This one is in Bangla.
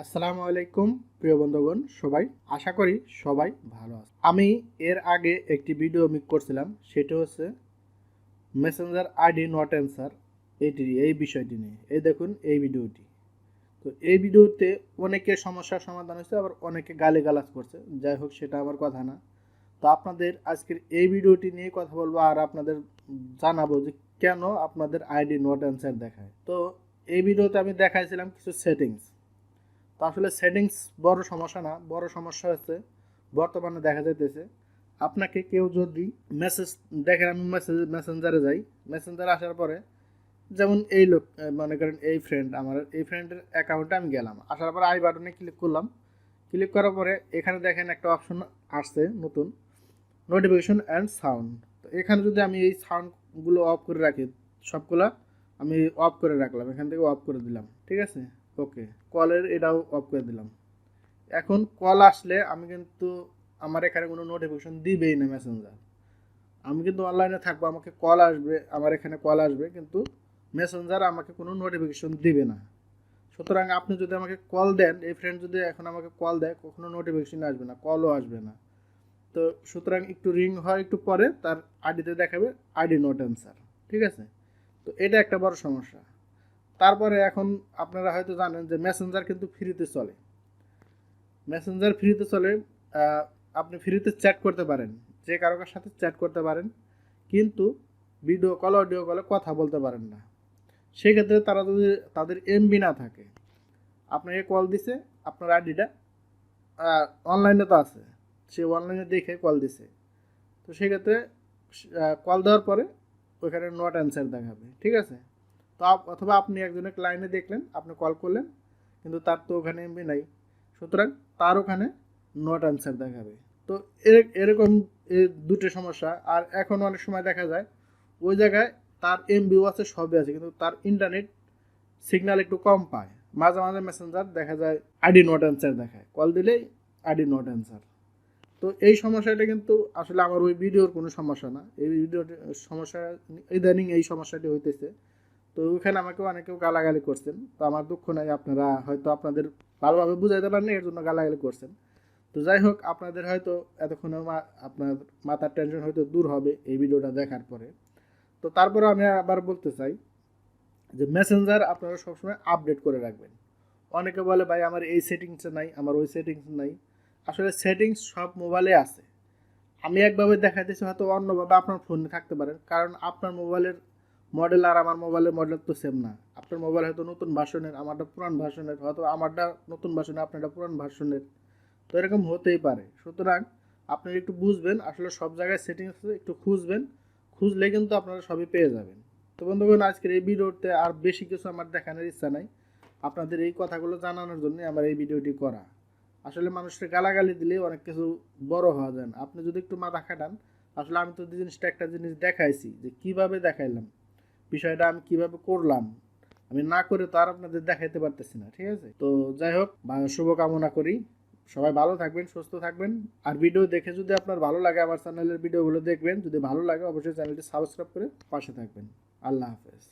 আসসালামু আলাইকুম প্রিয় বন্ধুগণ, সবাই আশা করি সবাই ভালো আছে। আমি এর আগে একটি ভিডিও মেক করছিলাম, সেটা হচ্ছে মেসেঞ্জার আইডি নট অ্যান্সার এই বিষয়টি নিয়ে। এই দেখুন এই ভিডিওটি। তো এই ভিডিওতে অনেকের সমস্যার সমাধান হয়েছে, আবার অনেকে গালিগালাজ করছে। যাই হোক, সেটা আমার কথা না। তো আপনাদের আজকের এই ভিডিওটি নিয়ে কথা বলবো, আর আপনাদের জানাবো যে কেন আপনাদের আইডি নট অ্যান্সার দেখায়। তো এই ভিডিওতে আমি দেখাইছিলাম কিছু সেটিংস। তো আসলে সেটিংস বড় সমস্যা না, বড় সমস্যা হচ্ছে বর্তমানে দেখা যাইতেছে আপনাকে কেউ যদি মেসেজ দেখেন, আমি মেসেঞ্জারে যাই, মেসেঞ্জারে আসার পরে যেমন এই লোক মনে করেন এই ফ্রেন্ড, আমার এই ফ্রেন্ডের অ্যাকাউন্টে আমি গেলাম, আসার পরে আই বাটনে ক্লিক করলাম। ক্লিক করার পরে এখানে দেখেন একটা অপশন আসছে নতুন, নোটিফিকেশন অ্যান্ড সাউন্ড। তো এখানে যদি আমি এই সাউন্ডগুলো অফ করে রাখি, সবগুলা আমি অফ করে রাখলাম, এখান থেকে অফ করে দিলাম, ঠিক আছে। ওকে, কলের এটাও অফ করে দিলাম। এখন কল আসলে আমি কিন্তু আমার এখানে কোনো নোটিফিকেশন দিবেই না মেসেঞ্জার। আমি কিন্তু অনলাইনে থাকবো, আমাকে কল আসবে, আমার এখানে কল আসবে, কিন্তু মেসেঞ্জার আমাকে কোনো নোটিফিকেশন দিবে না। সুতরাং আপনি যদি আমাকে কল দেন, এই ফ্রেন্ড যদি এখন আমাকে কল দেয়, কখনো নোটিফিকেশন আসবে না, কলও আসবে না। তো সুতরাং একটু রিং হয়, একটু পরে তার আইডিতে দেখাবে আইডি নট অ্যান্সার, ঠিক আছে। তো এটা একটা বড় সমস্যা। তারপরে এখন আপনারা হয়তো জানেন যে মেসেঞ্জার কিন্তু ফ্রিতে চলে। মেসেঞ্জার ফ্রিতে চলে, আপনি ফ্রিতে চ্যাট করতে পারেন, যে কারোর সাথে চ্যাট করতে পারেন, কিন্তু ভিডিও কল অডিও কলে কথা বলতে পারেন না। সেক্ষেত্রে তারা যদি তাদের এমবি না থাকে, আপনাকে কল দিছে, আপনার আইডিটা অনলাইনে তো আছে, সে অনলাইনে দেখে কল দিছে, তো সেক্ষেত্রে কল দেওয়ার পরে ওইখানে নট অ্যান্সার দেখাবে, ঠিক আছে। তো অথবা আপনি একজনের লাইনে দেখলেন, আপনি কল করলেন, কিন্তু তার তো ওখানে এমবি নাই, সুতরাং তার ওখানে নট অ্যান্সার দেখাবে। তো এরকম এই দুটো সমস্যা। আর এখন অনেক সময় দেখা যায় ওই জায়গায় তার এমবিও আছে, সবই আছে, কিন্তু তার ইন্টারনেট সিগন্যাল একটু কম পায়। মাঝে মাঝে মেসেঞ্জার দেখা যায় আইডি নট অ্যান্সার দেখায়, কল দিলেই আইডি নট অ্যান্সার। তো এই সমস্যাটা কিন্তু আসলে আমার ওই ভিডিওর কোনো সমস্যা না, এই ভিডিওর সমস্যা ইদানিং এই সমস্যাটি হইতেছে। তো ওইখানে আমাকে অনেকেও গালাগালি করছেন, তো আমার দুঃখ নাই, আপনারা হয়তো আপনাদের ভালোভাবে বুঝাইতে পারেন, এর জন্য গালাগালি করছেন। তো যাই হোক, আপনাদের হয়তো এতক্ষণে আপনার মাথার টেনশন হয়তো দূর হবে এই ভিডিওটা দেখার পরে। তো তারপরে আমি আবার বলতে চাই যে মেসেঞ্জার আপনারা সবসময় আপডেট করে রাখবেন। অনেকে বলে ভাই আমার এই সেটিংসে নাই, আমার ওই সেটিংস নাই। আসলে সেটিংস সব মোবাইলে আছে। আমি একভাবে দেখাইতেছি, হয়তো অন্যভাবে আপনার ফোনে থাকতে পারেন, কারণ আপনার মোবাইলের মডেল আর আমার মোবাইলের মডেল তো সেম না। আপনার মোবাইল হয়তো নতুন ভার্সনের, আমারটা পুরান ভার্সনের, হয়তো আমারটা নতুন ভার্সনের, আপনারটা পুরান ভার্সনের। তো এরকম হতেই পারে। সুতরাং আপনি একটু বুঝবেন, আসলে সব জায়গায় সেটিংস একটু খুঁজবেন, খুঁজলে কিন্তু আপনারা সবই পেয়ে যাবেন। তো বন্ধুগণ, আজকের এই ভিডিওতে আর বেশি কিছু আমার দেখানোর ইচ্ছা নাই, আপনাদের এই কথাগুলো জানানোর জন্য আমার এই ভিডিওটি করা। আসলে মানুষকে গালাগালি দিলে অনেক কিছু বড় হওয়া যায় না, আপনি যদি একটু মাথা খাটান। আসলে আমি তো জিনিসটা একটা জিনিস দেখাইছি যে কিভাবে দেখাইলাম, বিষয়টা আমি কিভাবে করলাম, আমি না করে তো আর আপনাদের দেখাইতে পারতেছি না, ঠিক আছে। তো যাই হোক, শুভকামনা করি, সবাই ভালো থাকবেন, সুস্থ থাকবেন। আর ভিডিও দেখে যদি আপনার ভালো লাগে, আমার চ্যানেলের ভিডিওগুলো দেখবেন, যদি ভালো লাগে অবশ্যই চ্যানেলটি সাবস্ক্রাইব করে পাশে থাকবেন। আল্লাহ হাফেজ।